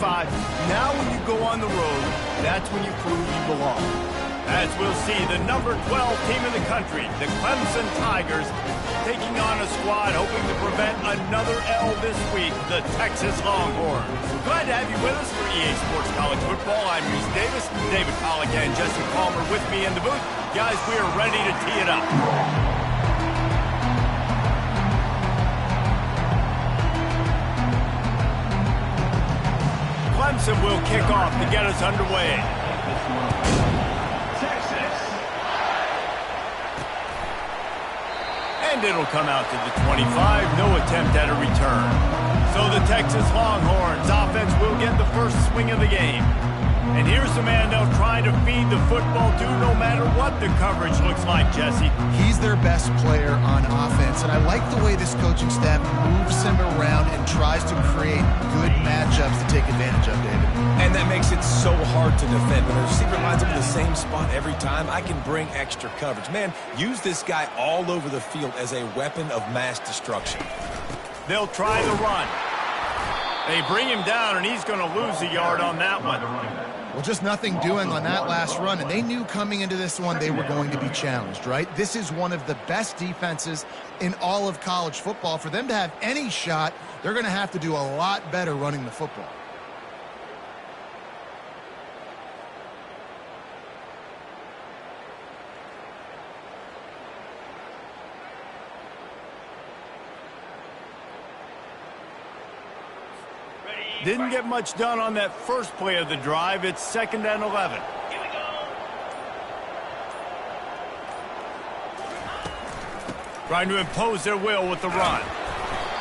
25. Now when you go on the road, that's when you prove you belong. As we'll see, the number 12 team in the country, the Clemson Tigers, taking on a squad hoping to prevent another L this week, the Texas Longhorns. Glad to have you with us for EA Sports College Football. I'm Reese Davis, David Pollack and Jesse Palmer with me in the booth. Guys, we are ready to tee it up. Clemson will kick off to get us underway. And it'll come out to the 25. No attempt at a return. So the Texas Longhorns offense will get the first swing of the game. And here's the man they'll try to feed the football to no matter what the coverage looks like, Jesse. He's their best player on offense, and I like the way this coaching staff moves him around and tries to create good matchups to take advantage of, David. And that makes it so hard to defend. When the receiver lines up in the same spot every time, I can bring extra coverage. Man, use this guy all over the field as a weapon of mass destruction. They'll try the run. They bring him down, and he's going to lose a yard on that one. Well, just nothing doing on that last run, and they knew coming into this one they were going to be challenged, right? This is one of the best defenses in all of college football. For them to have any shot, they're going to have to do a lot better running the football. Didn't get much done on that first play of the drive. It's 2nd and 11. Here we go. Trying to impose their will with the run.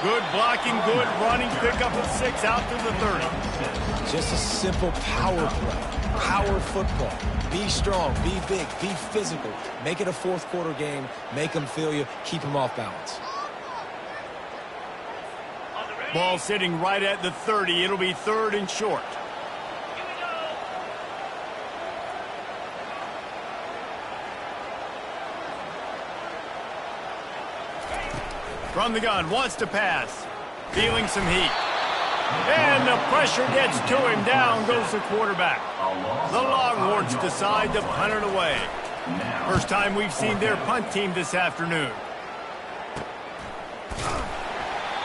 Good blocking, good running. Pick up at 6 out to the 30. Just a simple power play. Power football. Be strong, be big, be physical. Make it a fourth quarter game. Make them feel you. Keep them off balance. Ball sitting right at the 30. It'll be 3rd and short. Here we go. From the gun, wants to pass. Feeling some heat. And the pressure gets to him. Down goes the quarterback. The Longhorns decide to punt it away. First time we've seen their punt team this afternoon.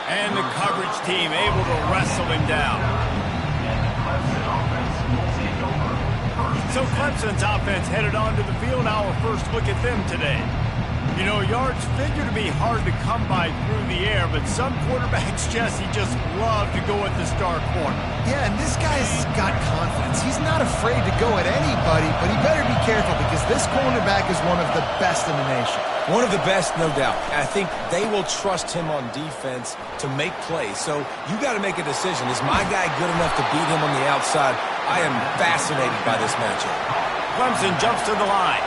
And the coverage team able to wrestle him down. So Clemson's offense headed onto the field. Our first look at them today. You know, yards figure to be hard to come by through the air, but some quarterbacks, Jesse, just love to go at the star corner. Yeah, and this guy's got confidence. He's not afraid to go at anybody, but he better be careful because this cornerback is one of the best in the nation. One of the best, no doubt. I think they will trust him on defense to make plays. So you got to make a decision. Is my guy good enough to beat him on the outside? I am fascinated by this matchup. Clemson jumps to the line.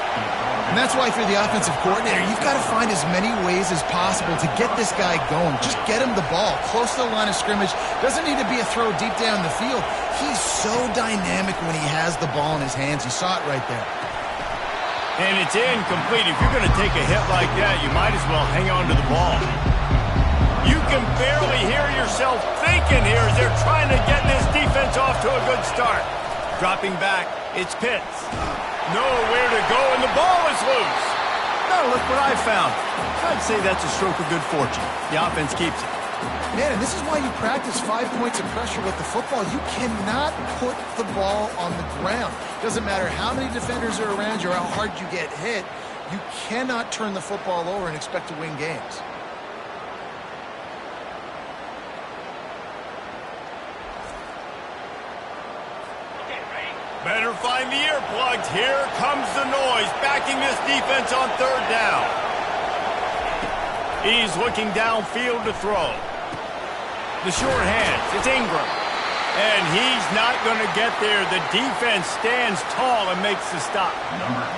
And that's why, if you're the offensive coordinator, you've got to find as many ways as possible to get this guy going. Just get him the ball close to the line of scrimmage. Doesn't need to be a throw deep down the field. He's so dynamic when he has the ball in his hands. You saw it right there. And it's incomplete. If you're going to take a hit like that, you might as well hang on to the ball. You can barely hear yourself thinking here as they're trying to get this defense off to a good start. Dropping back, it's Pitts. Nowhere to go, and the ball is loose. Now look what I found. I'd say that's a stroke of good fortune. The offense keeps it. Man, and this is why you practice 5 points of pressure with the football. You cannot put the ball on the ground. Doesn't matter how many defenders are around you or how hard you get hit. You cannot turn the football over and expect to win games. Better find the earplugs. Here comes the noise, backing this defense on 3rd down. He's looking downfield to throw. The short hands, it's Ingram. And he's not going to get there. The defense stands tall and makes the stop.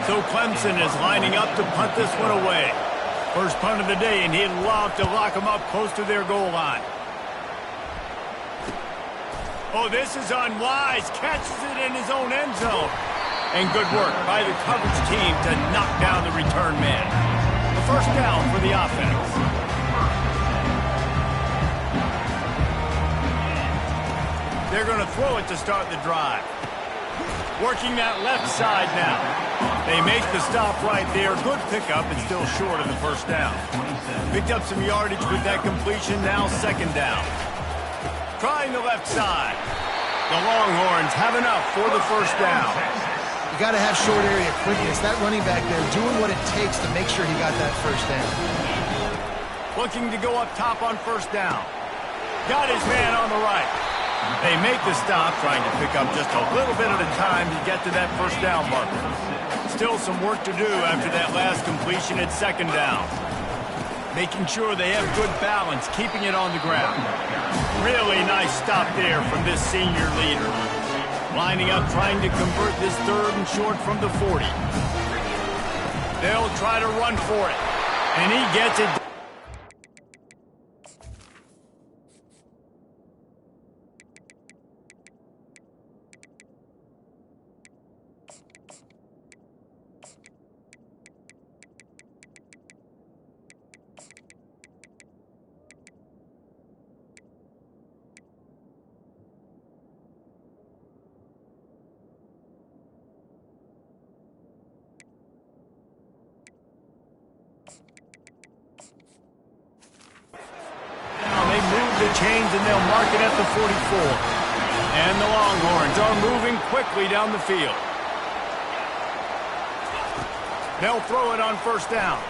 So Clemson is lining up to punt this one away. First punt of the day, and he'd love to lock them up close to their goal line. Oh, this is unwise. Catches it in his own end zone. And good work by the coverage team to knock down the return man. The first down for the offense. They're going to throw it to start the drive. Working that left side now. They make the stop right there. Good pickup, and still short of the first down. Picked up some yardage with that completion, now second down. Trying the left side. The Longhorns have enough for the first down. You got to have short area quickness. That running back there doing what it takes to make sure he got that first down. Looking to go up top on first down. Got his man on the right. They make the stop, trying to pick up just a little bit at a time to get to that first down marker. Still some work to do after that last completion at second down. Making sure they have good balance, keeping it on the ground. Really nice stop there from this senior leader. Lining up, trying to convert this third and short from the 40. They'll try to run for it, and he gets it. Chains, and they'll mark it at the 44. And the Longhorns are moving quickly down the field. They'll throw it on first down.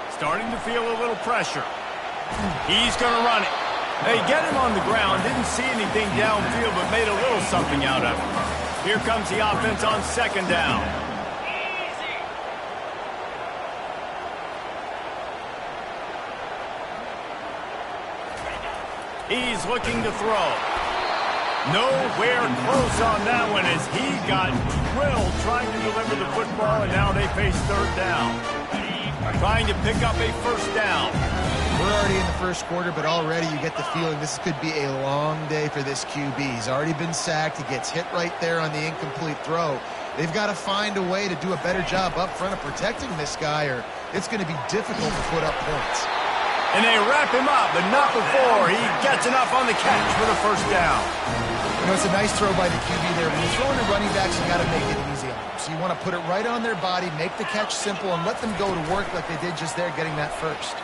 Starting to feel a little pressure. He's going to run it. They get him on the ground. Didn't see anything downfield, but made a little something out of it. Here comes the offense on second down. He's looking to throw. Nowhere close on that one as he got drilled trying to deliver the football, and now they face third down. Trying to pick up a first down. We're already in the first quarter, but already you get the feeling this could be a long day for this QB. He's already been sacked. He gets hit right there on the incomplete throw. They've got to find a way to do a better job up front of protecting this guy, or it's going to be difficult to put up points. And they wrap him up, but not before he gets enough on the catch for the first down. You know, it's a nice throw by the QB there. When you're throwing to running backs, you got to make it easy on them. So you want to put it right on their body, make the catch simple, and let them go to work like they did just there, getting that first.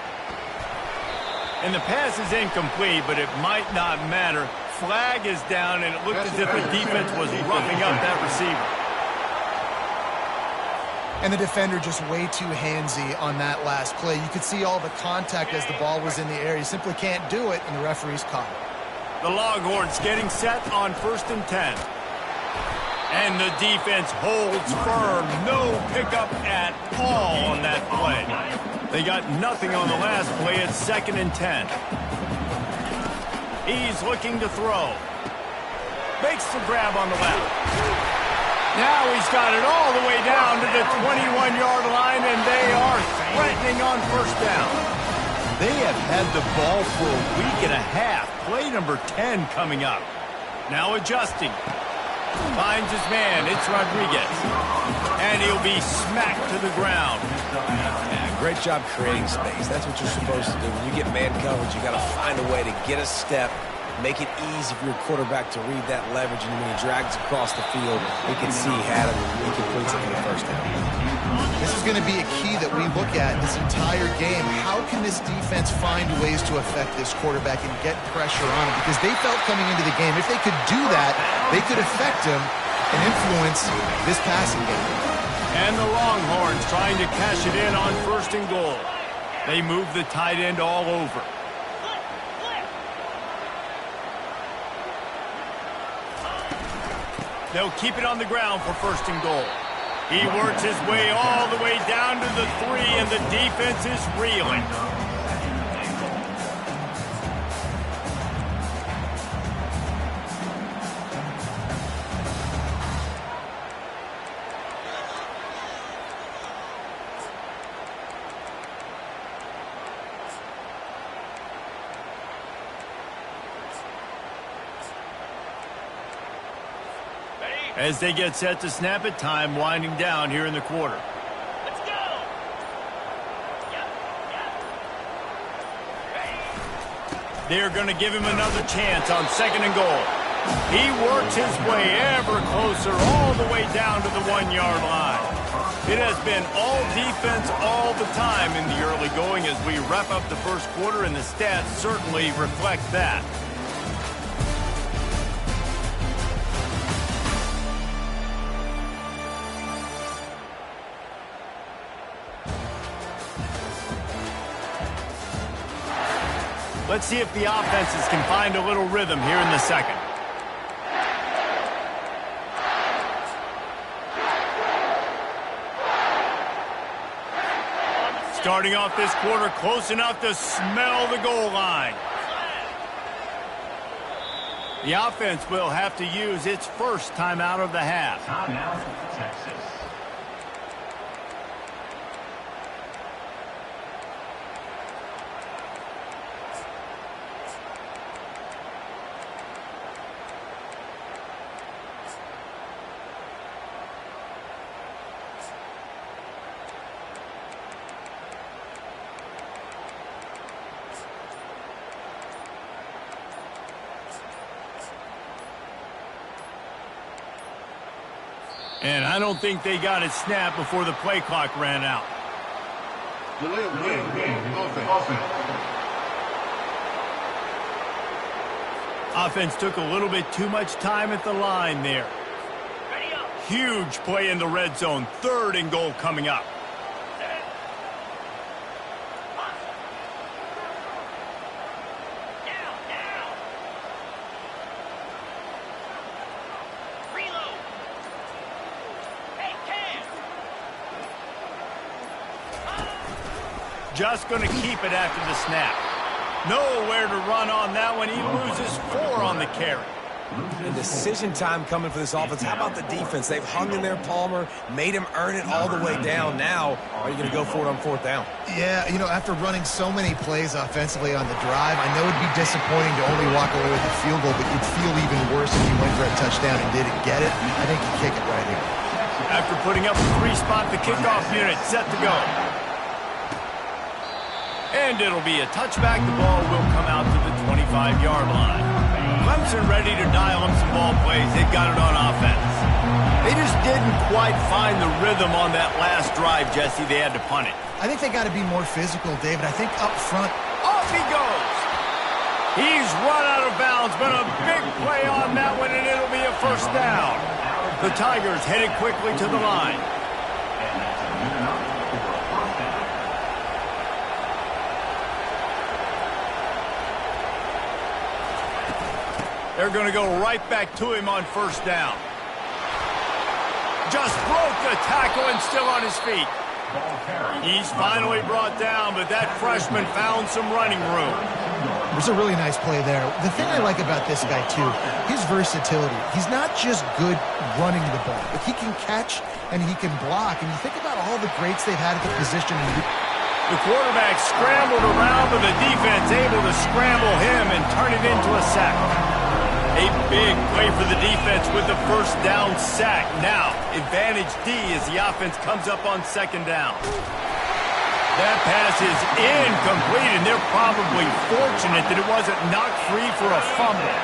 And the pass is incomplete, but it might not matter. Flag is down, and it looked as if the defense was roughing up that receiver. And the defender just way too handsy on that last play. You could see all the contact as the ball was in the air. He simply can't do it, and the referee's caught it. The Longhorns getting set on 1st and 10. And the defense holds firm. No pickup at all on that play. They got nothing on the last play at 2nd and 10. He's looking to throw. Makes the grab on the left. Now he's got it all the way down to the 21-yard line, and they are threatening on first down. They have had the ball for a week and a half. Play number 10 coming up. Now adjusting. Finds his man. It's Rodriguez. And he'll be smacked to the ground. Yeah, great job creating space. That's what you're supposed to do. When you get man coverage, you got to find a way to get a step, make it easy for your quarterback to read that leverage, and when he drags across the field, he can see he had it, and he completes it for the first down. This is going to be a key that we look at this entire game. How can this defense find ways to affect this quarterback and get pressure on him? Because they felt coming into the game, if they could do that, they could affect him and influence this passing game. And the Longhorns trying to cash it in on 1st and goal. They move the tight end all over. They'll keep it on the ground for 1st and goal. He works his way all the way down to the 3, and the defense is reeling. As they get set to snap it, time winding down here in the quarter. Let's go! They're going to give him another chance on 2nd and goal. He works his way ever closer all the way down to the 1-yard line. It has been all defense all the time in the early going as we wrap up the first quarter, and the stats certainly reflect that. Let's see if the offenses can find a little rhythm here in the second. Starting off this quarter close enough to smell the goal line. The offense will have to use its first timeout of the half. Timeout, Texas. And I don't think they got it snapped before the play clock ran out. Delay of game. Offense. Offense took a little bit too much time at the line there. Ready up. Huge play in the red zone. 3rd and goal coming up. Set. Hot. Down. Reload. Hey, Cam. Just going to keep it after the snap. Nowhere to run on that one. He loses 4 on the carry. And decision time coming for this offense. How about the defense? They've hung in there, Palmer, made him earn it all the way down. Now, are you going to go for it on 4th down? Yeah, you know, after running so many plays offensively on the drive, I know it'd be disappointing to only walk away with a field goal, but you'd feel even worse if you went for a touchdown and didn't get it. I think you kick it right here. After putting up a 3-spot, the kickoff unit set to go. And it'll be a touchback. The ball will come out to the 25-yard line. Clemson ready to dial up some ball plays. They've got it on offense. They just didn't quite find the rhythm on that last drive, Jesse. They had to punt it. I think they got to be more physical, David. I think up front. Off he goes. He's run out of bounds, but a big play on that one, and it'll be a 1st down. The Tigers headed quickly to the line. And that's a good enough for a 1st down. They're going to go right back to him on 1st down. Just broke the tackle and still on his feet. Ball carried. He's finally brought down, but that freshman found some running room. There's a really nice play there. The thing I like about this guy, too, his versatility. He's not just good running the ball, but he can catch and he can block. And you think about all the greats they've had at the position. The quarterback scrambled around, but the defense able to scramble him and turn it into a sack. A big play for the defense with the 1st down sack. Now, advantage D as the offense comes up on 2nd down. That pass is incomplete, and they're probably fortunate that it wasn't knocked free for a fumble.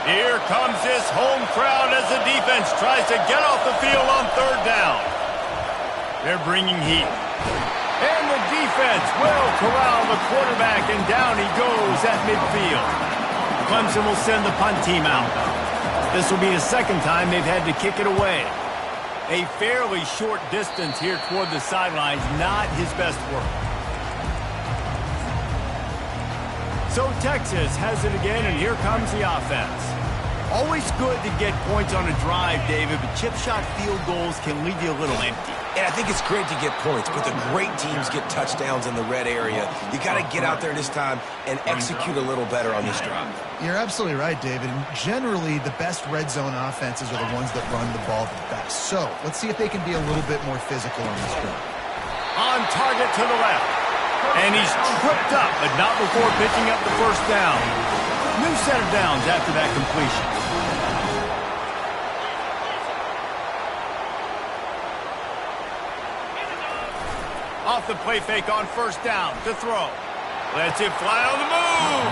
Here comes this home crowd as the defense tries to get off the field on 3rd down. They're bringing heat. And the defense will corral the quarterback, and down he goes at midfield. Clemson will send the punt team out. This will be the 2nd time they've had to kick it away. A fairly short distance here toward the sidelines, not his best work. So Texas has it again, and here comes the offense. Always good to get points on a drive, David, but chip shot field goals can leave you a little empty. And I think it's great to get points, but the great teams get touchdowns in the red area. You got to get out there this time and execute a little better on this drive. You're absolutely right, David. And generally, the best red zone offenses are the ones that run the ball the best. So let's see if they can be a little bit more physical on this drive. On target to the left. And he's tripped up, but not before picking up the 1st down. New set of downs after that completion. Off the play fake on 1st down to throw. Lets it fly on the move.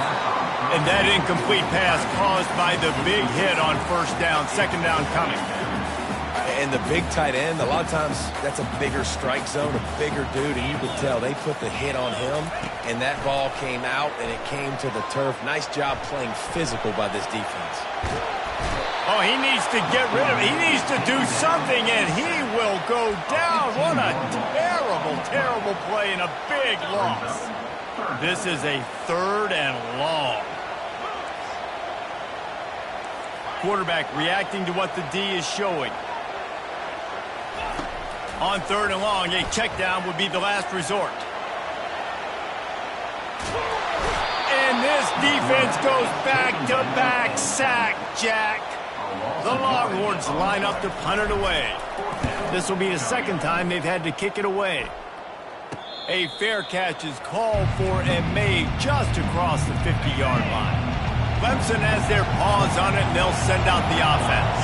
And that incomplete pass caused by the big hit on first down, second down coming. And the big tight end, a lot of times that's a bigger strike zone, a bigger dude, and you could tell they put the hit on him, and that ball came out, and it came to the turf. Nice job playing physical by this defense. Oh, he needs to get rid of it. He needs to do something, and he will go down. What a terrible, terrible play and a big loss. This is a 3rd and long. Quarterback reacting to what the D is showing. On 3rd and long, a check down would be the last resort. And this defense goes back-to-back sack, Jack. The Longhorns line up to punt it away. This will be the 2nd time they've had to kick it away. A fair catch is called for and made just across the 50-yard line. Clemson has their paws on it, and they'll send out the offense.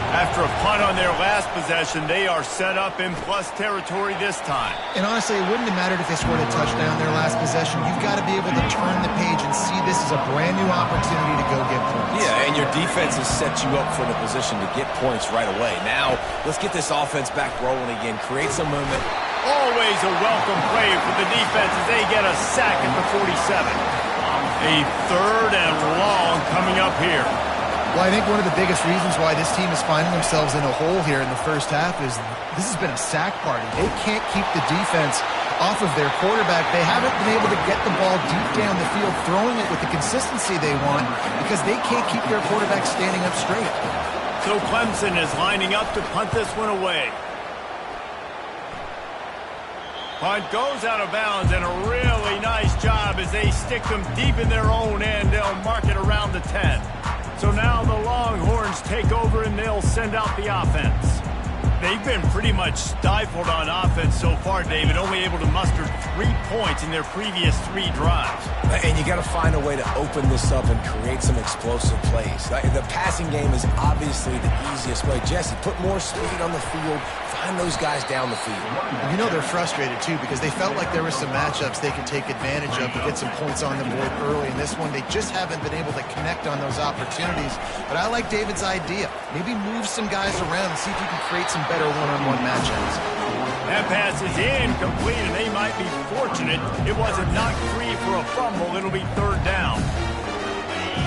After a punt on their last possession, they are set up in plus territory this time. And honestly, it wouldn't have mattered if they scored a touchdown their last possession. You've got to be able to turn the page and see this as a brand new opportunity to go get points. Yeah, and your defense has set you up for the position to get points right away. Now, let's get this offense back rolling again. Create some movement. Always a welcome play for the defense as they get a sack at the 47. A 3rd and long coming up here. Well, I think one of the biggest reasons why this team is finding themselves in a hole here in the first half is this has been a sack party. They can't keep the defense off of their quarterback. They haven't been able to get the ball deep down the field, throwing it with the consistency they want because they can't keep their quarterback standing up straight. So Clemson is lining up to punt this one away. Punt goes out of bounds, and a really nice job as they stick them deep in their own end. They'll mark it around the 10. So now the Longhorns take over, and they'll send out the offense. They've been pretty much stifled on offense so far, David, only able to muster 3 points in their previous 3 drives. And you got to find a way to open this up and create some explosive plays. The passing game is obviously the easiest way. Jesse, put more speed on the field. Find those guys down the field. You know they're frustrated, too, because they felt like there were some matchups they could take advantage of to get some points on the board early. In this one, they just haven't been able to connect on those opportunities. But I like David's idea. Maybe move some guys around and see if you can create some better one-on-one matchups. That pass is incomplete, and they might be fortunate it wasn't knocked free for a fumble. It'll be 3rd down.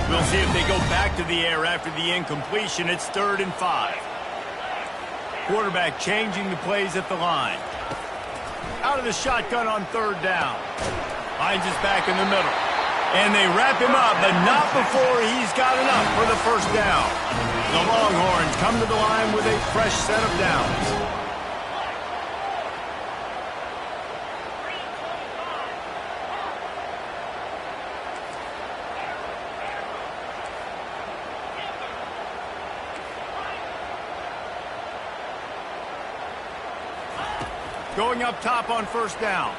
We'll see if they go back to the air after the incompletion. It's 3rd and 5. Quarterback changing the plays at the line. Out of the shotgun on 3rd down. Hines is back in the middle. And they wrap him up, but not before he's got enough for the 1st down. The Longhorns come to the line with a fresh set of downs. Going up top on 1st down.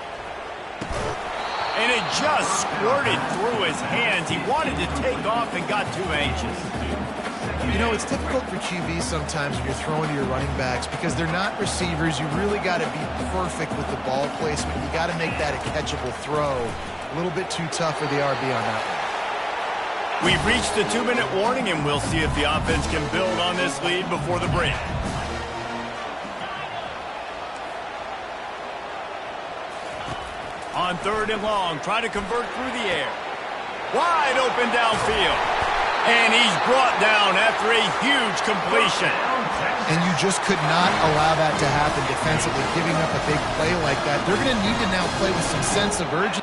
And it just squirted through his hands. He wanted to take off and got too anxious. You know, it's difficult for QBs sometimes when you're throwing to your running backs because they're not receivers. You really got to be perfect with the ball placement. You got to make that a catchable throw. A little bit too tough for the RB on that one. We've reached the 2-minute warning, and we'll see if the offense can build on this lead before the break. On 3rd and long, try to convert through the air. Wide open downfield. And he's brought down after a huge completion. And you just could not allow that to happen defensively, giving up a big play like that. They're going to need to now play with some sense of urgency.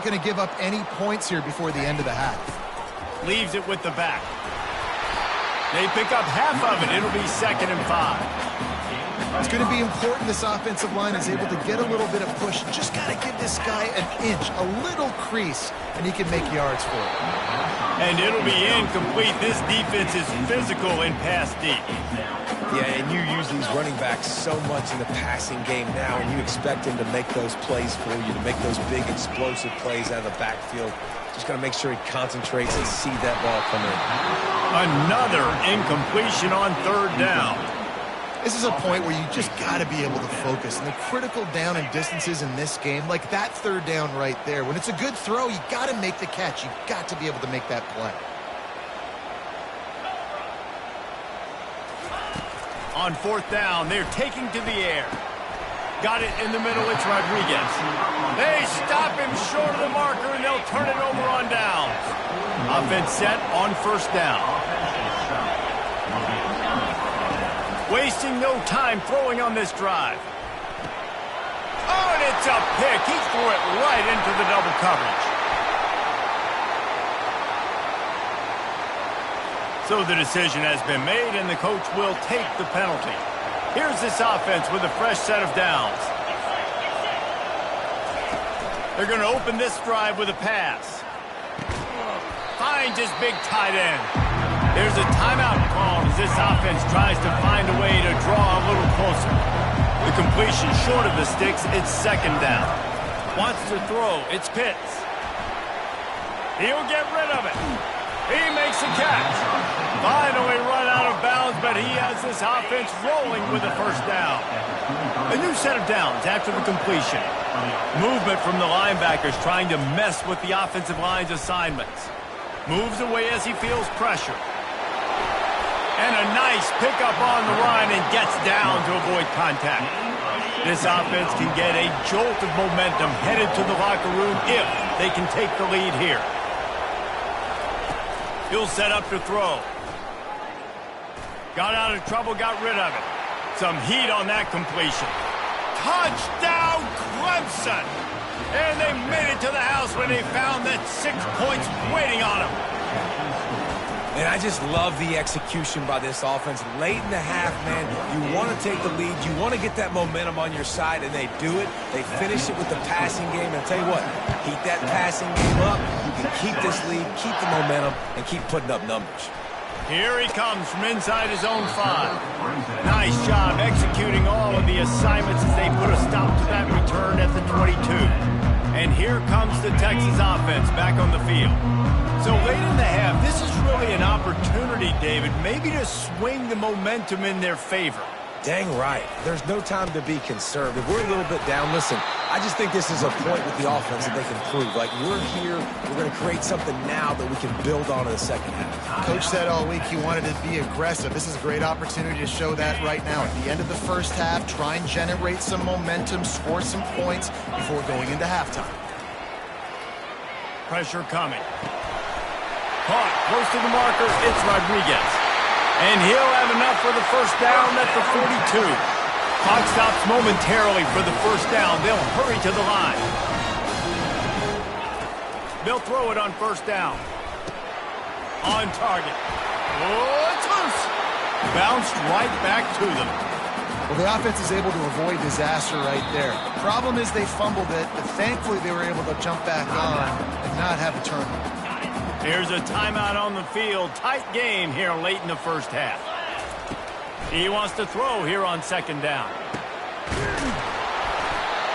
going to give up any points here before the end of the half. Leaves it with the back. They pick up half of it. It'll be 2nd and 5. It's going to be important this offensive line is able to get a little bit of push. Just got to give this guy an inch, a little crease, and he can make yards for it. And it'll be incomplete. This defense is physical and pass deep. Yeah, and you use these running backs so much in the passing game now, and you expect them to make those plays for you, to make those big explosive plays out of the backfield. Just got to make sure he concentrates and see that ball come in. Another incompletion on 3rd down. This is a point where you just got to be able to focus. And the critical down and distances in this game, like that 3rd down right there, when it's a good throw, you got to make the catch. You got to be able to make that play. On 4th down, they're taking to the air. Got it in the middle, it's Rodriguez. They stop him short of the marker, and they'll turn it over on downs. Offense set on 1st down. Wasting no time throwing on this drive. Oh, and it's a pick. He threw it right into the double coverage. So the decision has been made, and the coach will take the penalty. Here's this offense with a fresh set of downs. They're going to open this drive with a pass. Finds his big tight end. There's a timeout called as this offense tries to find a way to draw a little closer. The completion short of the sticks, it's 2nd down. Wants to throw, it's Pitts. He'll get rid of it. He makes a catch. Finally run out of bounds, but he has this offense rolling with a 1st down. A new set of downs after the completion. Movement from the linebackers trying to mess with the offensive line's assignments. Moves away as he feels pressure. And a nice pickup on the run and gets down to avoid contact. This offense can get a jolt of momentum headed to the locker room if they can take the lead here. He'll set up to throw. Got out of trouble, got rid of it. Some heat on that completion. Touchdown, Clemson! And they made it to the house when they found that 6 points waiting on them. And I just love the execution by this offense. Late in the half, man, you want to take the lead. You want to get that momentum on your side, and they do it. They finish it with the passing game. And I'll tell you what, keep that passing game up. You can keep this lead, keep the momentum, and keep putting up numbers. Here he comes from inside his own 5. Nice job executing all of the assignments as they put a stop to that return at the 22. And here comes the Texas offense back on the field. So late in the half, this is really an opportunity, David, maybe to swing the momentum in their favor. Dang right. There's no time to be conservative. We're a little bit down. Listen, I just think this is a point with the offense that they can prove. Like, we're here, we're going to create something now that we can build on in the second half. Coach said all week he wanted to be aggressive. This is a great opportunity to show that right now. At the end of the first half, try and generate some momentum, score some points before going into halftime. Pressure coming. Caught close to the marker, it's Rodriguez. And he'll have enough for the 1st down at the 42. Clock stops momentarily for the 1st down. They'll hurry to the line. They'll throw it on 1st down. On target. Oh, it's loose. Bounced right back to them. Well, the offense is able to avoid disaster right there. The problem is they fumbled it, but thankfully they were able to jump back on and not have a turnover. Here's a timeout on the field. Tight game here late in the 1st half. He wants to throw here on 2nd down.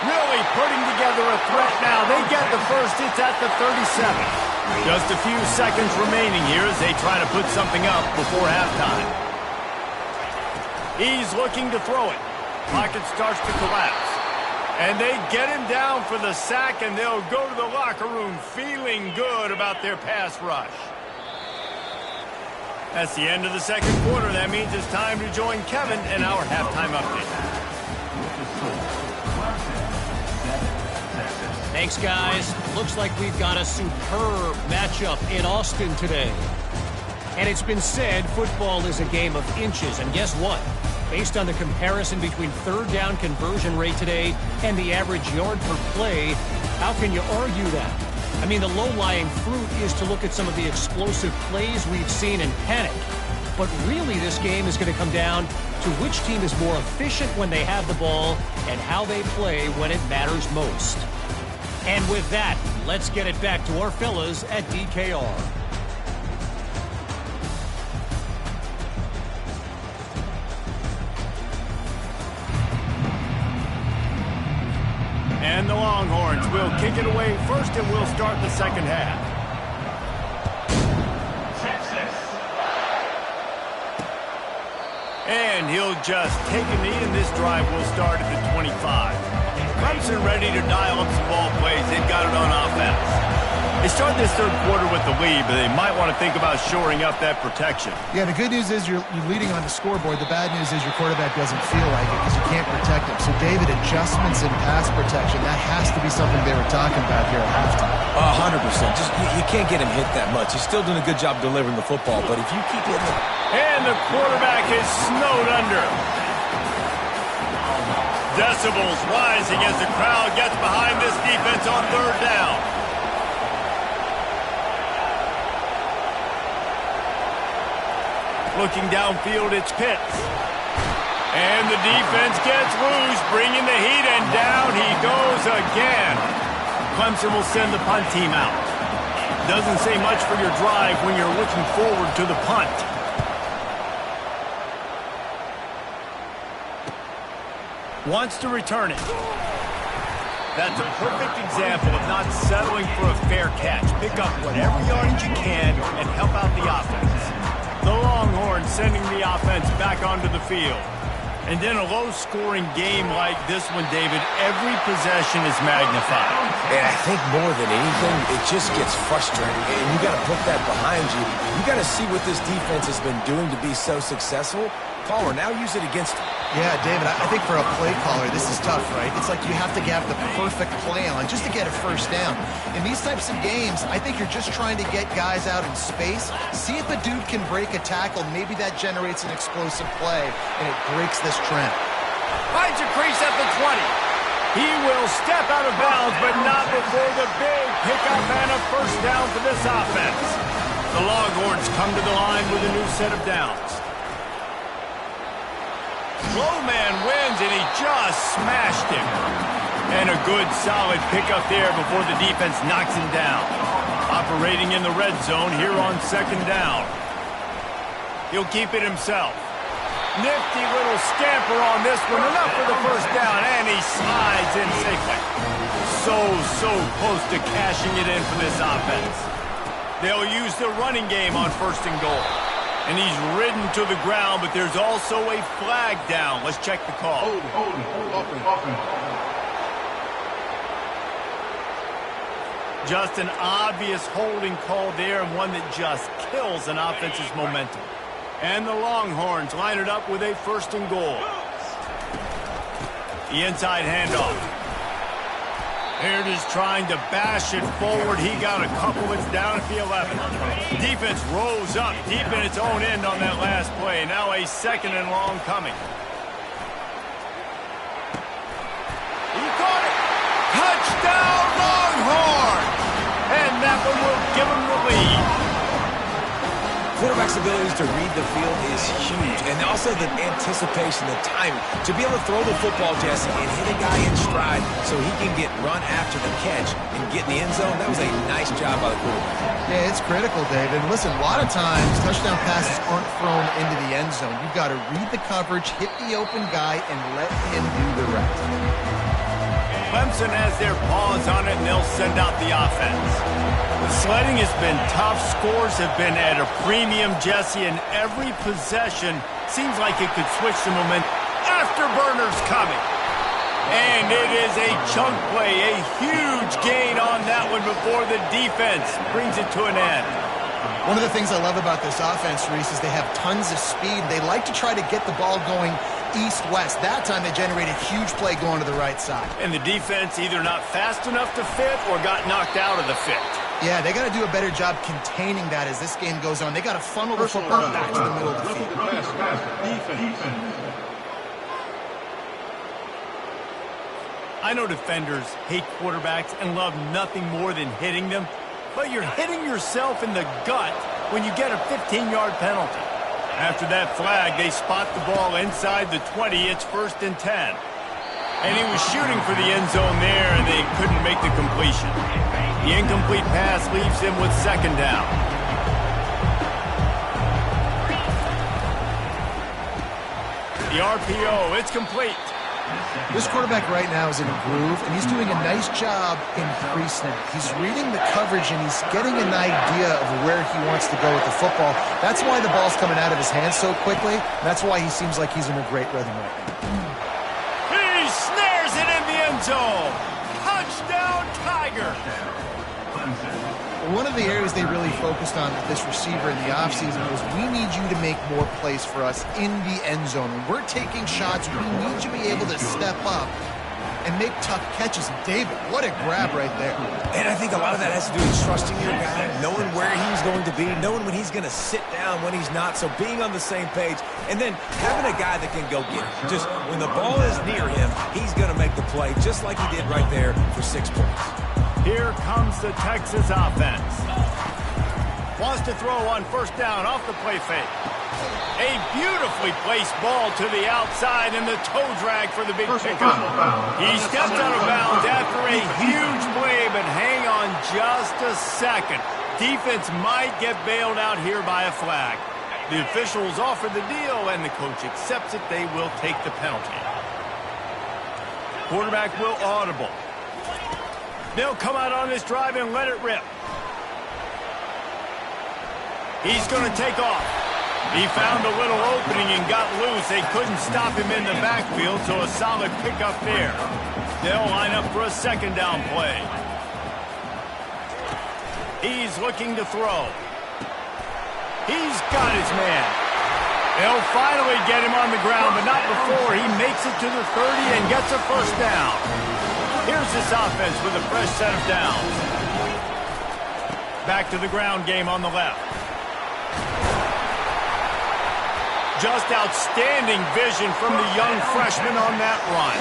Really putting together a threat now. They get the 1st. It's at the 37. Just a few seconds remaining here as they try to put something up before halftime. He's looking to throw it. Pocket starts to collapse. And they get him down for the sack, and they'll go to the locker room feeling good about their pass rush. That's the end of the 2nd quarter. That means it's time to join Kevin in our halftime update. Thanks, guys. Looks like we've got a superb matchup in Austin today. And it's been said football is a game of inches. And guess what? Based on the comparison between 3rd down conversion rate today and the average yard per play, how can you argue that? I mean, the low-lying fruit is to look at some of the explosive plays we've seen and panic. But really, this game is going to come down to which team is more efficient when they have the ball and how they play when it matters most. And with that, let's get it back to our fellas at DKR. And the Longhorns will kick it away first, and we'll start the second half. Texas. And he'll just take a knee, and this drive will start at the 25. Clemson ready to dial up some ball plays. They've got it on offense. They start this third quarter with the lead, but they might want to think about shoring up that protection. Yeah, the good news is you're leading on the scoreboard. The bad news is your quarterback doesn't feel like it because you can't protect him. So, David, adjustments in pass protection, that has to be something they were talking about here at halftime. 100%. Just you can't get him hit that much. He's still doing a good job delivering the football, but if you keep hitting him... And the quarterback is snowed under. Decibels rising as the crowd gets behind this defense on third down. Looking downfield, it's Pitts. And the defense gets loose, bringing the heat, and down he goes again. Clemson will send the punt team out. Doesn't say much for your drive when you're looking forward to the punt. Wants to return it. That's a perfect example of not settling for a fair catch. Pick up whatever yardage you can and help out the offense. The Longhorns sending the offense back onto the field. And in a low-scoring game like this one, David, every possession is magnified. And I think more than anything, it just gets frustrating. And you got to put that behind you. You got to see what this defense has been doing to be so successful. Caller, now use it against him. Yeah, David, I think for a play caller, this is tough, right? It's like you have to have the perfect play on just to get a first down. In these types of games, I think you're just trying to get guys out in space, see if a dude can break a tackle. Maybe that generates an explosive play, and it breaks this trend. Finds a crease at the 20. He will step out of bounds, but not before the big pickup and a first down for this offense. The Longhorns come to the line with a new set of downs. Slow man wins, and he just smashed him. And a good, solid pickup there before the defense knocks him down. Operating in the red zone here on second down. He'll keep it himself. Nifty little scamper on this one. Enough for the first down, and he slides in safely. So close to cashing it in for this offense. They'll use the running game on first and goal. And he's ridden to the ground, but there's also a flag down. Let's check the call. Just an obvious holding call there, and one that just kills an offense's momentum. And the Longhorns line it up with a first and goal. The inside handoff. Here it is trying to bash it forward. He got a couple. It's down at the 11. Defense rose up deep in its own end on that last play. Now a second and long coming. He caught it. Touchdown Longhorns! And that one will give him the lead. Quarterback's abilities to read the field is huge. And also the anticipation, the timing. To be able to throw the football, Jesse, and hit a guy in stride so he can get run after the catch and get in the end zone, that was a nice job by the quarterback. Yeah, it's critical, David. Listen, a lot of times touchdown passes aren't thrown into the end zone. You've got to read the coverage, hit the open guy, and let him do the rest. Clemson has their paws on it, and they'll send out the offense. The sledding has been tough. Scores have been at a premium, Jesse, and every possession seems like it could switch the momentum. Afterburners coming. And it is a chunk play, a huge gain on that one before the defense brings it to an end. One of the things I love about this offense, Reese, is they have tons of speed. They like to try to get the ball going east-west. That time they generated a huge play going to the right side. And the defense either not fast enough to fit or got knocked out of the fit. Yeah, they got to do a better job containing that as this game goes on. They got to funnel the football back to the middle of the field. I know defenders hate quarterbacks and love nothing more than hitting them, but you're hitting yourself in the gut when you get a 15-yard penalty. After that flag, they spot the ball inside the 20. It's 1st and 10. And he was shooting for the end zone there, and they couldn't make the completion. The incomplete pass leaves him with 2nd down. The RPO, it's complete. This quarterback right now is in a groove, and he's doing a nice job in pre-snap. He's reading the coverage, and he's getting an idea of where he wants to go with the football. That's why the ball's coming out of his hands so quickly. That's why he seems like he's in a great rhythm right now. He snares it in the end zone. Touchdown, Tigers. One of the areas they really focused on with this receiver in the offseason was we need you to make more plays for us in the end zone. When we're taking shots, we need you to be able to step up and make tough catches. And David, what a grab right there. And I think a lot of that has to do with trusting your guy, knowing where he's going to be, knowing when he's going to sit down, when he's not. So being on the same page, and then having a guy that can go get it. Just when the ball is near him, he's going to make the play, just like he did right there for 6 points. Here comes the Texas offense. Wants to throw on 1st down off the play fake. A beautifully placed ball to the outside and the toe drag for the big pickup. He stepped out of bounds after a huge play, but hang on just a second. Defense might get bailed out here by a flag. The officials offer the deal, and the coach accepts it. They will take the penalty. Quarterback will audible. They'll come out on this drive and let it rip. He's going to take off. He found a little opening and got loose. They couldn't stop him in the backfield, so a solid pickup there. They'll line up for a 2nd down play. He's looking to throw. He's got his man. They'll finally get him on the ground, but not before he makes it to the 30 and gets a 1st down. Here's this offense with a fresh set of downs. Back to the ground game on the left. Just outstanding vision from the young freshman on that run.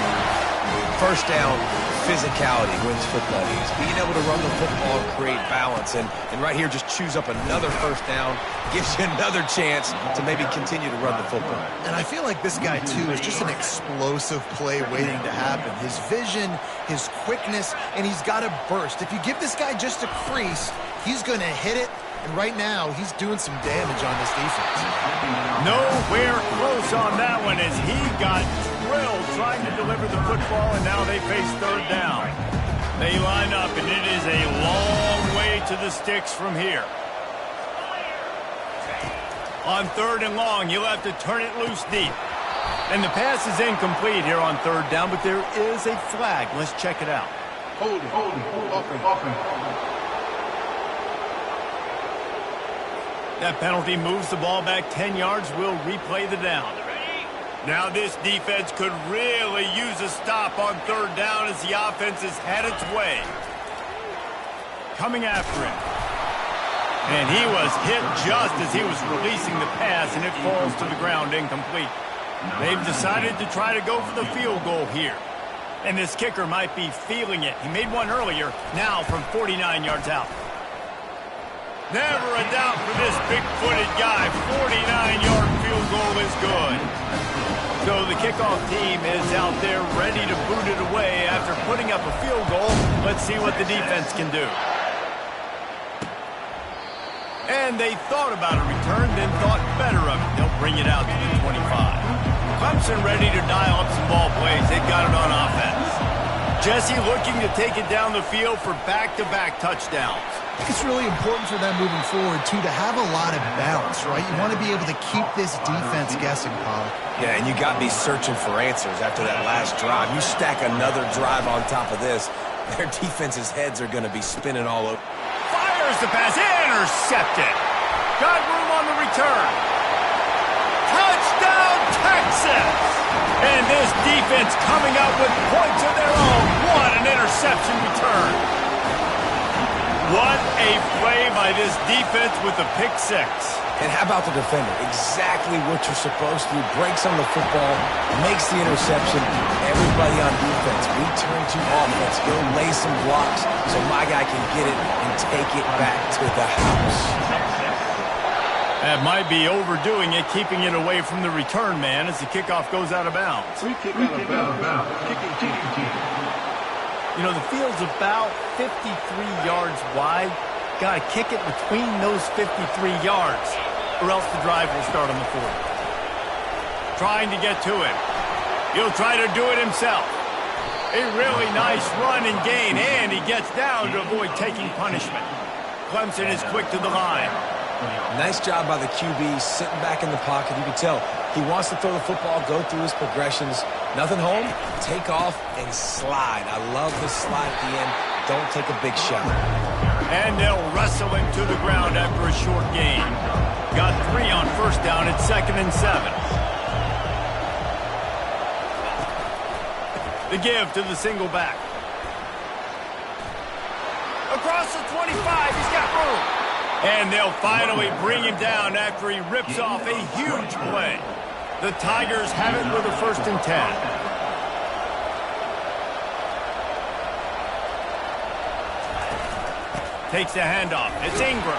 1st down, physicality wins football games. Being able to run the football and create balance. And right here, just choose up another 1st down. Gives you another chance to maybe continue to run the football. And I feel like this guy, too, is just an explosive play waiting to happen. His vision, his quickness, and he's got a burst. If you give this guy just a crease, he's going to hit it. And right now, he's doing some damage on this defense. Nowhere close on that one as he got drilled trying to deliver the football, and now they face 3rd down. They line up, and it is a long way to the sticks from here. On 3rd and long, you'll have to turn it loose deep. And the pass is incomplete here on 3rd down, but there is a flag. Let's check it out. Hold it. That penalty moves the ball back 10 yards. We'll replay the down. Now this defense could really use a stop on 3rd down as the offense has had its way. Coming after him. And he was hit just as he was releasing the pass, and it falls to the ground incomplete. They've decided to try to go for the field goal here. And this kicker might be feeling it. He made one earlier, now from 49 yards out. Never a doubt for this big-footed guy. 49-yard field goal is good. So the kickoff team is out there ready to boot it away after putting up a field goal. Let's see what the defense can do. And they thought about a return, then thought better of it. They'll bring it out to the 25. Clemson ready to dial up some ball plays. They've got it on offense. Jesse looking to take it down the field for back-to-back touchdowns. I think it's really important for them moving forward, too, to have a lot of balance, right? You want to be able to keep this defense guessing, Paul. Yeah, and you got me searching for answers after that last drive. You stack another drive on top of this, their defense's heads are going to be spinning all over. Fires the pass, intercepted. Got room on the return. Touchdown, Texas! And this defense coming up with points of their own. What an interception return. What a play by this defense with the pick six. And how about the defender? Exactly what you're supposed to do. Breaks on the football, makes the interception. Everybody on defense, we turn to offense. He'll lay some blocks so my guy can get it and take it back to the house. That might be overdoing it, keeping it away from the return man as the kickoff goes out of bounds. Free kick out of bounds. Kicking team. You know, the field's about 53 yards wide. Got to kick it between those 53 yards, or else the drive will start on the 40. Trying to get to him. He'll try to do it himself. A really nice run and gain, and he gets down to avoid taking punishment. Clemson is quick to the line. Nice job by the QB, sitting back in the pocket. You can tell he wants to throw the football, go through his progressions. Nothing home, take off, and slide. I love the slide at the end. Don't take a big shot. And they'll wrestle him to the ground after a short gain. Got 3 on first down at 2nd and 7. The give to the single back. Across the 25, he's got room. And they'll finally bring him down after he rips off a huge play. The Tigers have it with a 1st and 10. Takes the handoff. It's Ingram.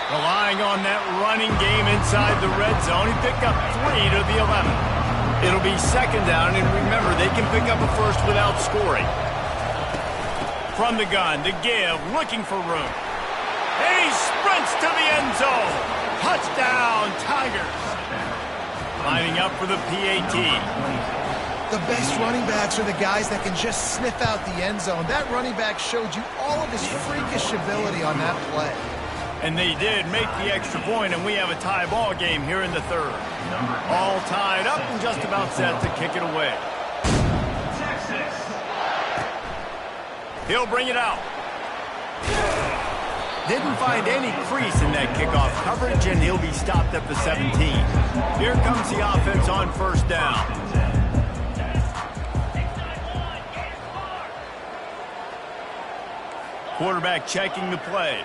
Relying on that running game inside the red zone. He picked up 3 to the 11. It'll be 2nd down, and remember, they can pick up a first without scoring. From the gun, the give, looking for room. And he sprints to the end zone. Touchdown, Tigers. Lining up for the PAT. The best running backs are the guys that can just sniff out the end zone. That running back showed you all of his freakish ability on that play. And they did make the extra point, and we have a tie ball game here in the 3rd. All tied up and just about set to kick it away. He'll bring it out. Didn't find any crease in that kickoff coverage, and he'll be stopped at the 17. Here comes the offense on 1st down. Quarterback checking the play.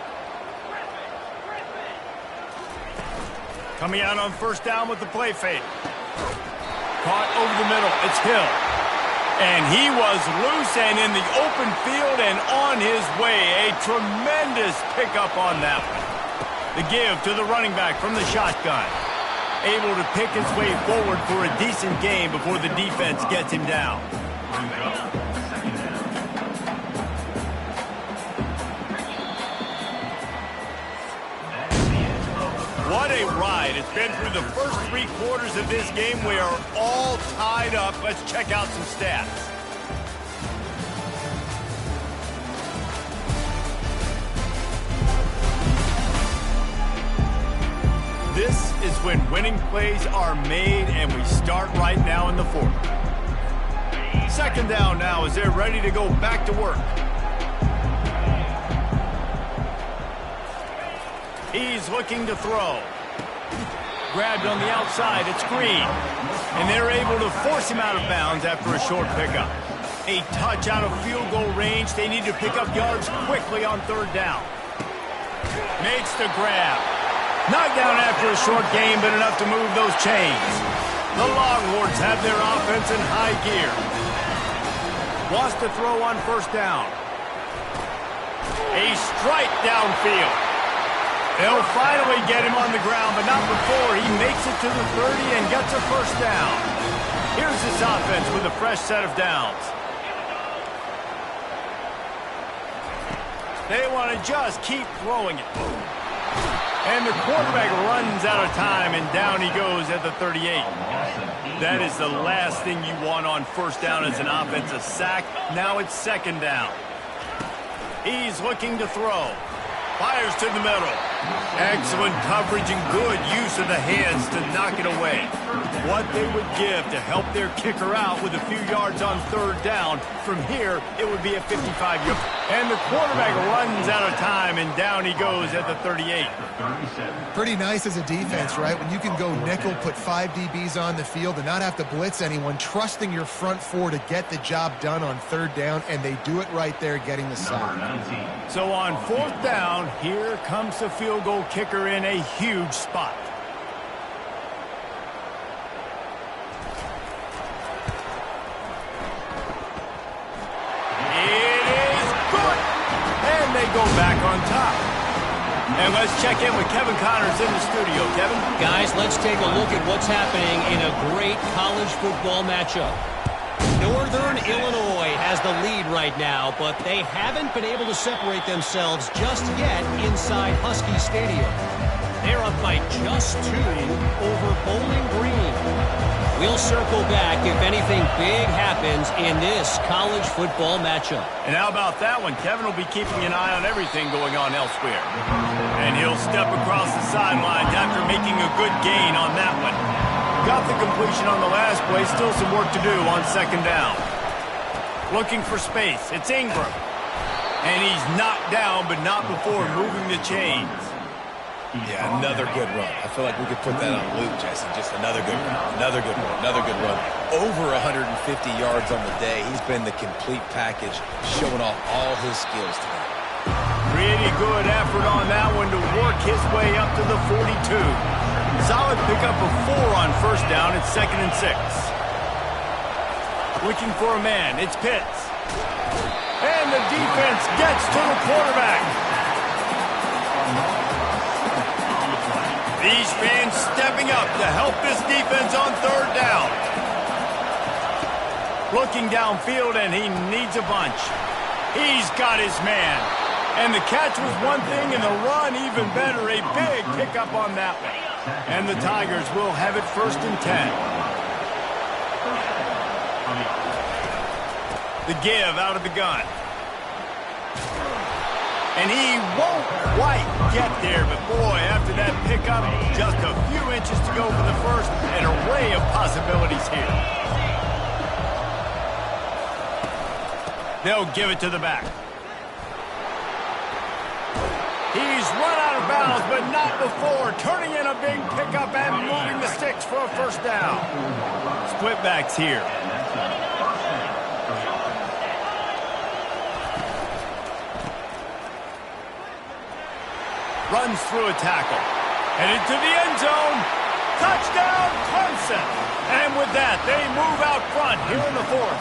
Coming out on 1st down with the play fake. Caught over the middle. It's Hill. And he was loose and in the open field and on his way. A tremendous pickup on that one. The give to the running back from the shotgun. Able to pick his way forward for a decent gain before the defense gets him down. What a ride. It's been through the first 3 quarters of this game. We are all tied up. Let's check out some stats. This is when winning plays are made, and we start right now in the 4th. 2nd down now as they're ready to go back to work. He's looking to throw. Grabbed on the outside. It's Green. And they're able to force him out of bounds after a short pickup. A touch out of field goal range. They need to pick up yards quickly on 3rd down. Makes the grab. Knocked down after a short gain, but enough to move those chains. The Longhorns have their offense in high gear. Wants to throw on 1st down. A strike downfield. They'll finally get him on the ground, but not before he makes it to the 30 and gets a 1st down. Here's this offense with a fresh set of downs. They want to just keep throwing it. And the quarterback runs out of time, and down he goes at the 38. That is the last thing you want on 1st down as an offense, a sack. Now it's 2nd down. He's looking to throw. Fires to the middle. Excellent coverage and good use of the hands to knock it away. What they would give to help their kicker out with a few yards on 3rd down. From here, it would be a 55-yard. And the quarterback runs out of time, and down he goes at the 38. Pretty nice as a defense, right? When you can go nickel, put 5 DBs on the field and not have to blitz anyone, trusting your front four to get the job done on third down, and they do it right there, getting the sack. So on fourth down, here comes the field goal kicker in a huge spot. They go back on top. And let's check in with Kevin Connors in the studio. Kevin? Guys, let's take a look at what's happening in a great college football matchup. Northern Illinois has the lead right now, but they haven't been able to separate themselves just yet inside Husky Stadium. They're up by just 2 over Bowling Green. We'll circle back if anything big happens in this college football matchup. And how about that one? Kevin will be keeping an eye on everything going on elsewhere. And he'll step across the sidelines after making a good gain on that one. Got the completion on the last play. Still some work to do on second down. Looking for space. It's Ingram. And he's knocked down, but not before moving the chains. Yeah, another good run. I feel like we could put that on loop, Jesse. Just another good run, another good run, another good run. Over 150 yards on the day. He's been the complete package, showing off all his skills today. Pretty good effort on that one to work his way up to the 42. Solid pickup of 4 on first down. It's 2nd and 6. Looking for a man. It's Pitts. And the defense gets to the quarterback. These fans stepping up to help this defense on third down. Looking downfield, and he needs a bunch. He's got his man. And the catch was one thing, and the run even better. A big pickup on that one. And the Tigers will have it 1st and 10. The give out of the gun. And he won't quite get there, but boy, after that pickup, just a few inches to go for the first. An array of possibilities here. They'll give it to the back. He's run out of bounds, but not before turning in a big pickup and moving the sticks for a first down. Split backs here. Runs through a tackle. Headed to the end zone. Touchdown, Clemson. And with that, they move out front here in the 4th.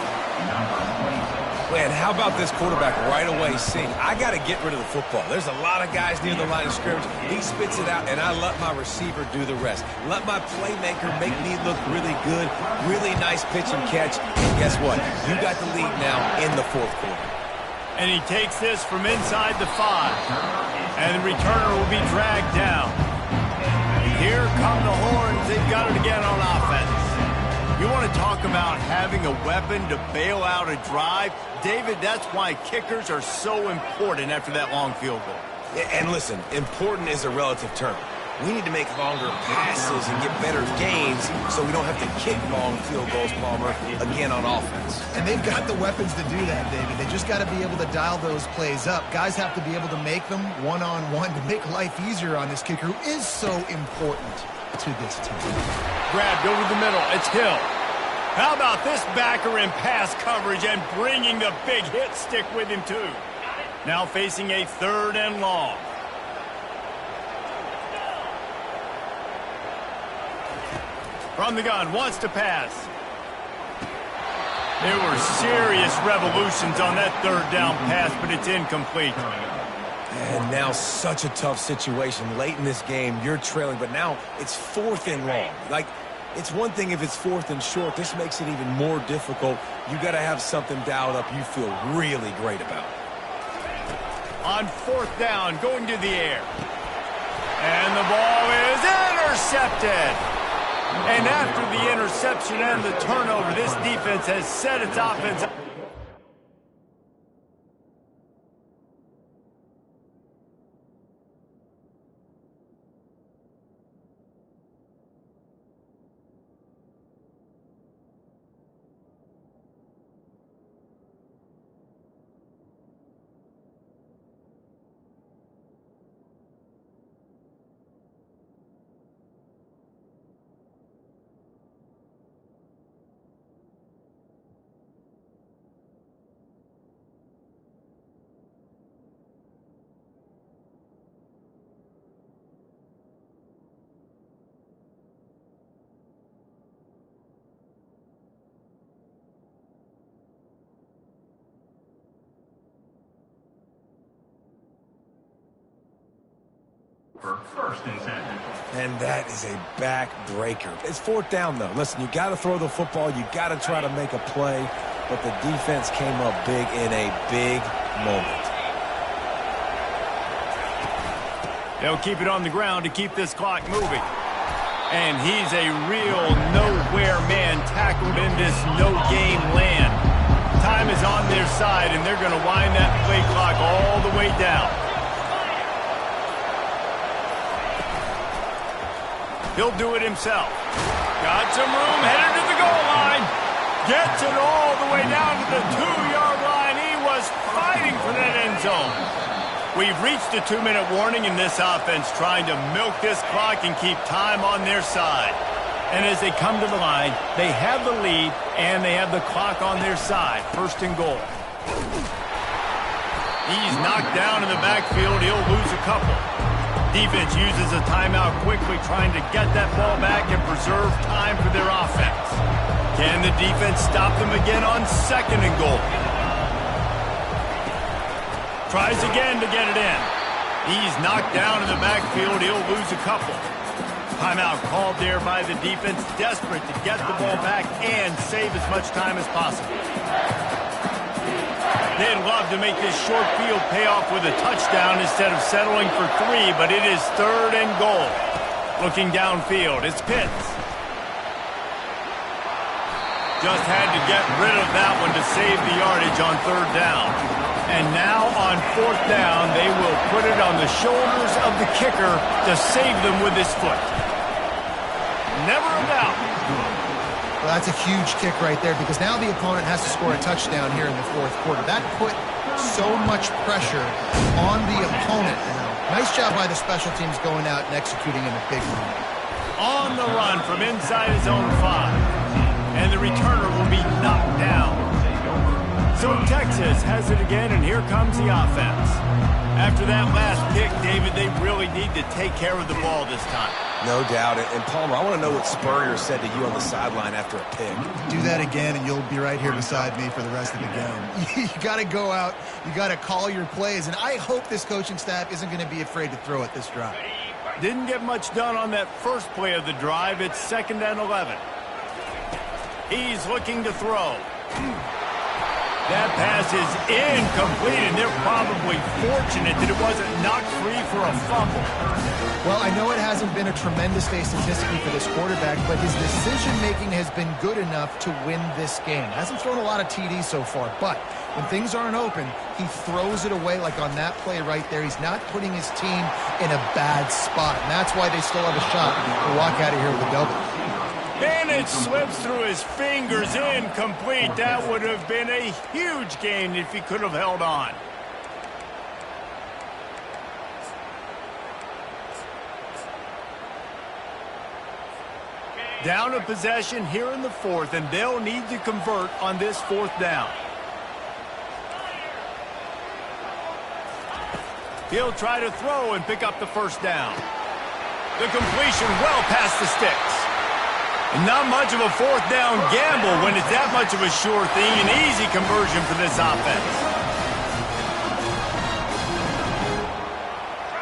Man, how about this quarterback right away seeing, I got to get rid of the football. There's a lot of guys near the line of scrimmage. He spits it out, and I let my receiver do the rest. Let my playmaker make me look really good. Really nice pitch and catch. And guess what? You got the lead now in the 4th quarter. And he takes this from inside the 5. And the returner will be dragged down. Here come the horns. They've got it again on offense. You want to talk about having a weapon to bail out a drive? David, that's why kickers are so important after that long field goal. And listen, important is a relative term. We need to make longer passes and get better gains so we don't have to kick long field goals, Palmer, again on offense. And they've got the weapons to do that, David. They just got to be able to dial those plays up. Guys have to be able to make them one-on-one to make life easier on this kicker, who is so important to this team. Grabbed over the middle. It's Hill. How about this backer in pass coverage and bringing the big hit stick with him, too. Now facing a 3rd and long. From the gun, wants to pass. There were serious revolutions on that 3rd down pass, but it's incomplete. And now such a tough situation. Late in this game, you're trailing, but now it's 4th and long. Like, it's one thing if it's 4th and short. This makes it even more difficult. You got to have something dialed up you feel really great about. On 4th down, going to the air. And the ball is intercepted. And after the interception and the turnover, this defense has set its offense up. For first and 10. And that is a back-breaker. It's fourth down, though. Listen, you got to throw the football. You got to try to make a play. But the defense came up big in a big moment. They'll keep it on the ground to keep this clock moving. And he's a real nowhere man tackled in this no-game land. Time is on their side, and they're going to wind that play clock all the way down. He'll do it himself. Got some room, headed to the goal line. Gets it all the way down to the 2-yard line. He was fighting for that end zone. We've reached a 2-minute warning in this offense, trying to milk this clock and keep time on their side. And as they come to the line, they have the lead and they have the clock on their side. First and goal. He's knocked down in the backfield. He'll lose a couple. Defense uses a timeout quickly, trying to get that ball back and preserve time for their offense. Can the defense stop them again on second and goal? Tries again to get it in. He's knocked down in the backfield. He'll lose a couple. Timeout called there by the defense, desperate to get the ball back and save as much time as possible. They'd love to make this short field pay off with a touchdown instead of settling for 3, but it is third and goal. Looking downfield, it's Pitts. Just had to get rid of that one to save the yardage on third down. And now on fourth down, they will put it on the shoulders of the kicker to save them with his foot. Never a doubt. Well, that's a huge kick right there because now the opponent has to score a touchdown here in the fourth quarter. That put so much pressure on the opponent. Nice job by the special teams going out and executing in a big moment. On the run from inside his own 5. And the returner will be knocked down. So Texas has it again, and here comes the offense. After that last pick, David, they really need to take care of the ball this time. No doubt. And Palmer, I want to know what Spurrier said to you on the sideline after a pick. Do that again, and you'll be right here beside me for the rest of the game. You got to go out. You got to call your plays, and I hope this coaching staff isn't going to be afraid to throw it this drive. Didn't get much done on that first play of the drive. It's 2nd and 11. He's looking to throw. That pass is incomplete, and they're probably fortunate that it wasn't knocked free for a fumble. Well, I know it hasn't been a tremendous day statistically for this quarterback, but his decision-making has been good enough to win this game. Hasn't thrown a lot of TDs so far, but when things aren't open, he throws it away like on that play right there. He's not putting his team in a bad spot, and that's why they still have a shot to walk out of here with a double. And it slips through his fingers, incomplete. That would have been a huge gain if he could have held on. Down a possession here in the fourth, and they'll need to convert on this fourth down. He'll try to throw and pick up the first down. The completion well past the sticks. Not much of a fourth down gamble when it's that much of a sure thing. An easy conversion for this offense.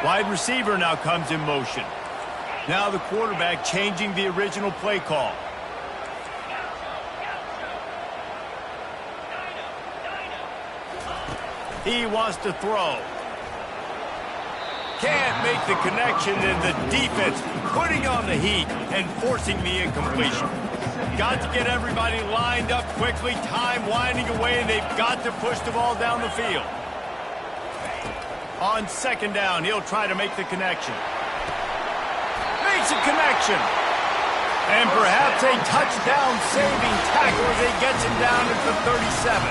Wide receiver now comes in motion. Now the quarterback changing the original play call. He wants to throw. Can't make the connection, and the defense putting on the heat and forcing the incompletion. Got to get everybody lined up quickly, time winding away, and they've got to push the ball down the field. On second down, he'll try to make the connection. Makes a connection. And perhaps a touchdown-saving tackle as he gets him down at the 37.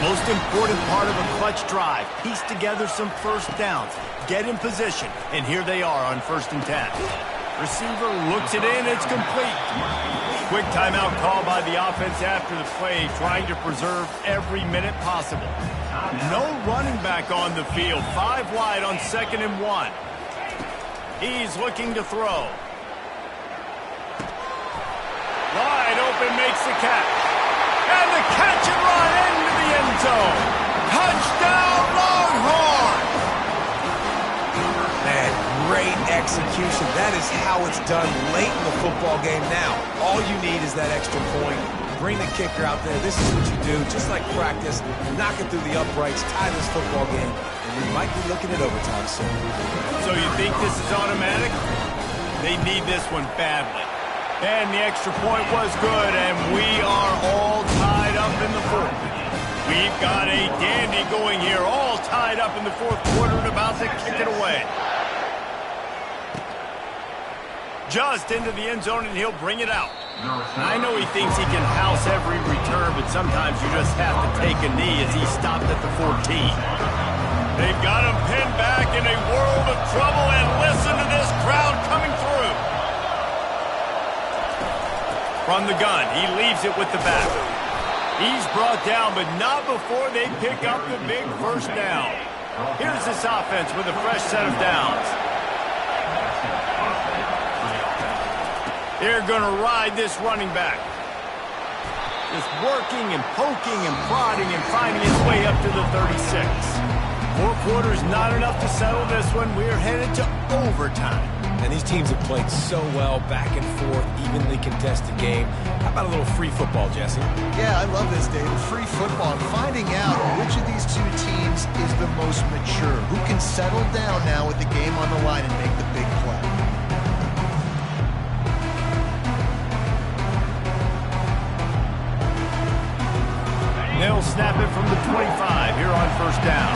Most important part of a clutch drive, piece together some first downs, get in position, and here they are on 1st and 10. Receiver looks it in, it's complete. Quick timeout call by the offense after the play, trying to preserve every minute possible. No running back on the field, 5 wide on 2nd and 1. He's looking to throw. Wide open, makes the catch. And the catch and run into the end zone. Touchdown, Longhorns! Man, great execution. That is how it's done late in the football game now. All you need is that extra point. Bring the kicker out there. This is what you do, just like practice. Knock it through the uprights, tie this football game, and we might be looking at overtime soon. So you think this is automatic? They need this one badly. And the extra point was good, and we are all tied up in the fourth. We've got a dandy going here, all tied up in the fourth quarter and about to kick it away. Just into the end zone, and he'll bring it out. I know he thinks he can house every return, but sometimes you just have to take a knee as he stopped at the 14. They've got him pinned back in a world of trouble, and listen to this crowd coming through. From the gun, he leaves it with the back. He's brought down, but not before they pick up the big first down. Here's this offense with a fresh set of downs. They're going to ride this running back. Just working and poking and prodding and finding his way up to the 36. 4 quarters not enough to settle this one. We're headed to overtime. And these teams have played so well, back and forth, evenly contested game. How about a little free football, Jesse? Yeah, I love this, David. Free football. And finding out which of these two teams is the most mature. Who can settle down now with the game on the line and make the big play. They'll snap it from the 25 here on first down.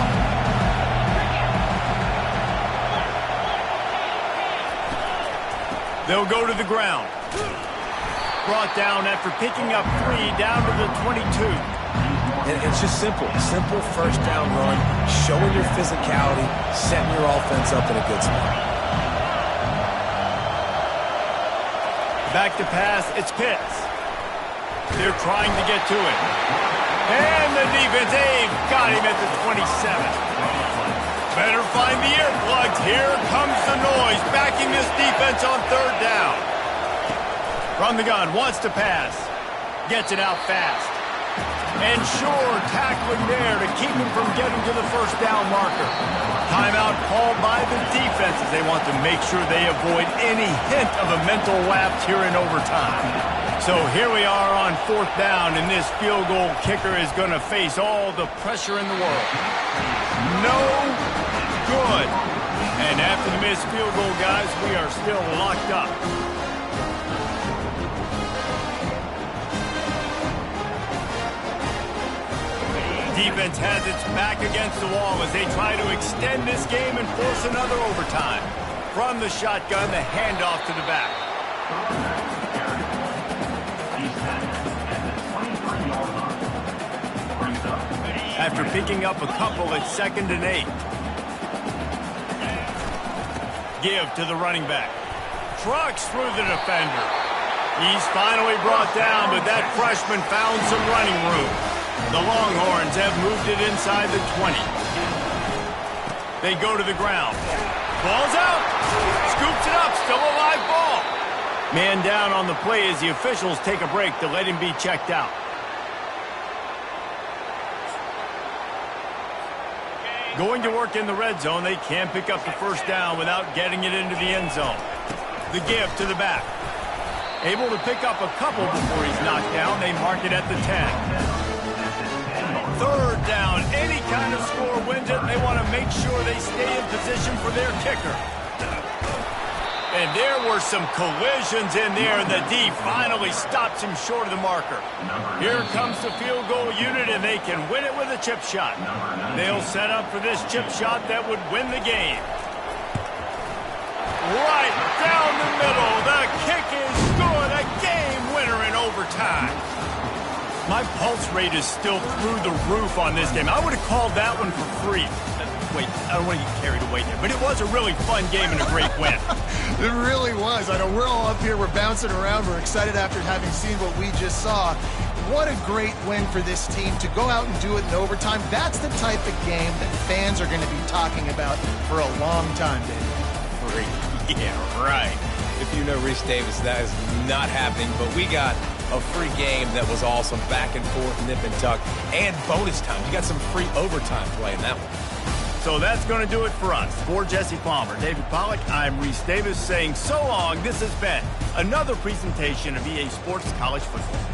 They'll go to the ground. Brought down after picking up 3 down to the 22. And it's just simple. Simple first down run, showing your physicality, setting your offense up in a good spot. Back to pass, it's Pitts. They're trying to get to it. And the defense, they've got him at the 27. Better find the earplugs. Here comes the noise, backing this defense on third down. From the gun, wants to pass. Gets it out fast. And sure, tackling there to keep him from getting to the first down marker. Timeout called by the defense as they want to make sure they avoid any hint of a mental lapse here in overtime. So here we are on fourth down, and this field goal kicker is going to face all the pressure in the world. No good. And after the missed field goal, guys, we are still locked up. Defense has its back against the wall as they try to extend this game and force another overtime. From the shotgun, the handoff to the back. After picking up a couple, it's 2nd and 8. Give to the running back. Trucks through the defender. He's finally brought down, but that freshman found some running room. The Longhorns have moved it inside the 20. They go to the ground. Ball's out. Scoops it up. Still a live ball. Man down on the play as the officials take a break to let him be checked out. Going to work in the red zone, they can't pick up the first down without getting it into the end zone. The give to the back. Able to pick up a couple before he's knocked down. They mark it at the 10. Third down. Any kind of score wins it. They want to make sure they stay in position for their kicker. And there were some collisions in there, and the D finally stops him short of the marker. Here comes the field goal unit, and they can win it with a chip shot. They'll set up for this chip shot that would win the game. Right down the middle. The kick is good. A game winner in overtime. My pulse rate is still through the roof on this game. I would have called that one for free. Wait, I don't want to get carried away here, but it was a really fun game and a great win. It really was. I know we're all up here, we're bouncing around, we're excited after having seen what we just saw. What a great win for this team to go out and do it in overtime. That's the type of game that fans are going to be talking about for a long time, David. Free. Yeah, right. If you know Reese Davis, that is not happening, but we got a free game that was awesome. Back and forth, nip and tuck, and bonus time. You got some free overtime play in that one. So that's going to do it for us. For Jesse Palmer, David Pollack, I'm Reese Davis saying so long. This has been another presentation of EA Sports College Football.